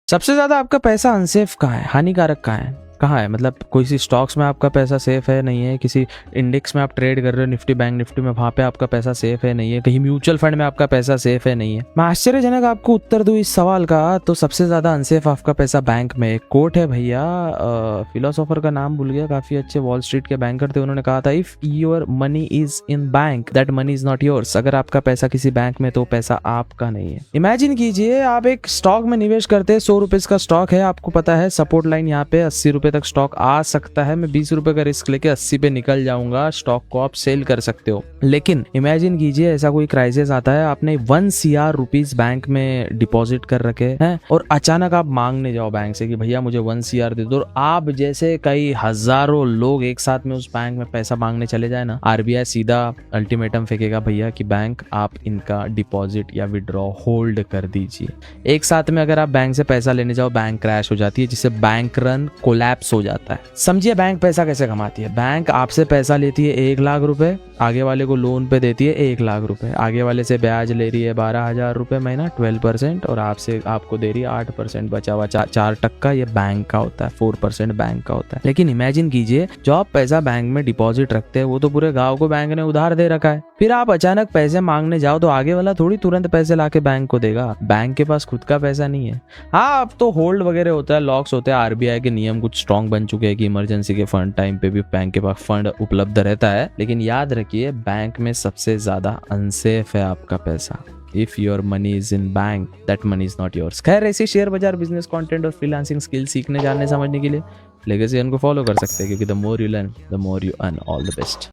सबसे ज्यादा आपका पैसा अनसेफ कहाँ है, हानिकारक कहाँ है मतलब कोई सी स्टॉक्स में आपका पैसा सेफ है नहीं है, किसी इंडेक्स में आप ट्रेड कर रहे हो निफ्टी बैंक निफ्टी में, वहां पे आपका पैसा सेफ है नहीं है, कहीं म्यूचुअल फंड में आपका पैसा सेफ है नहीं है। मैं आश्चर्यजनक आपको उत्तर दूं इस सवाल का, तो सबसे ज्यादा अनसेफ आपका पैसा बैंक में। एक कोट है भैया, फिलोसोफर का नाम भूल गया, काफी अच्छे वॉल स्ट्रीट के बैंकर थे, उन्होंने कहा था if your money is in bank that money is not yours. अगर आपका पैसा किसी बैंक में तो पैसा आपका नहीं है। इमेजिन कीजिए आप एक स्टॉक में निवेश करते हैं, 100 रुपए का स्टॉक है, आपको पता है सपोर्ट लाइन यहाँ पे 80 रुपए तक स्टॉक आ सकता है, मैं 20 रुपए का रिस्क लेके 80 पे निकल जाऊंगा, स्टॉक को आप सेल कर सकते हो। लेकिन इमेजिन कीजिए ऐसा कोई क्राइसिस आता है, आपने 1 CR रुपीज बैंक में डिपॉजिट कर रखे हैं और अचानक आप मांगने जाओ बैंक से कि भैया मुझे 1 CR दे दो। आप जैसे कई हजारों लोग एक साथ में उस बैंक में पैसा मांगने चले जाए ना, RBI सीधा अल्टीमेटम फेंकेगा भैया कि बैंक आप इनका डिपॉजिट या विड्रॉ होल्ड कर दीजिए। एक साथ में अगर आप बैंक से पैसा लेने जाओ, बैंक क्रैश हो जाती है, जिससे बैंक रन कोलैप्स हो जाता है। समझिए बैंक पैसा कैसे कमाती है। बैंक आपसे पैसा लेती है 1 लाख रुपए, आगे वाले को लोन पे देती है 1 लाख रुपए, आगे वाले से ब्याज ले रही है 12,000 रुपए महीना 12%, और आपको दे रही है 8% बचा हुआ 4% ये बैंक का होता है, 4% बैंक का होता है। लेकिन इमेजिन कीजिए जो आप पैसा बैंक में डिपॉजिट रखते हैं वो तो पूरे गाँव को बैंक ने उधार दे रखा है, फिर आप अचानक पैसे मांगने जाओ तो आगे वाला थोड़ी तुरंत पैसे लाके बैंक को देगा, बैंक के पास खुद का पैसा नहीं है। हाँ अब तो होल्ड वगैरह होता है, लॉक्स होते हैं, RBI के नियम कुछ स्ट्रॉन्ग बन चुके हैं कि इमरजेंसी के फंड टाइम पे भी बैंक के पास फंड उपलब्ध रहता है। लेकिन याद रखिए बैंक में सबसे ज्यादा अनसेफ है आपका पैसा। If your money is in bank that money is not yours. खैर ऐसे शेयर बाजार, बिजनेस कंटेंट और फ्रीलांसिंग स्किल सीखने जानने समझने के लिए लेगेसी को फॉलो कर सकते हैं, क्योंकि the more you learn the more you earn. All the best.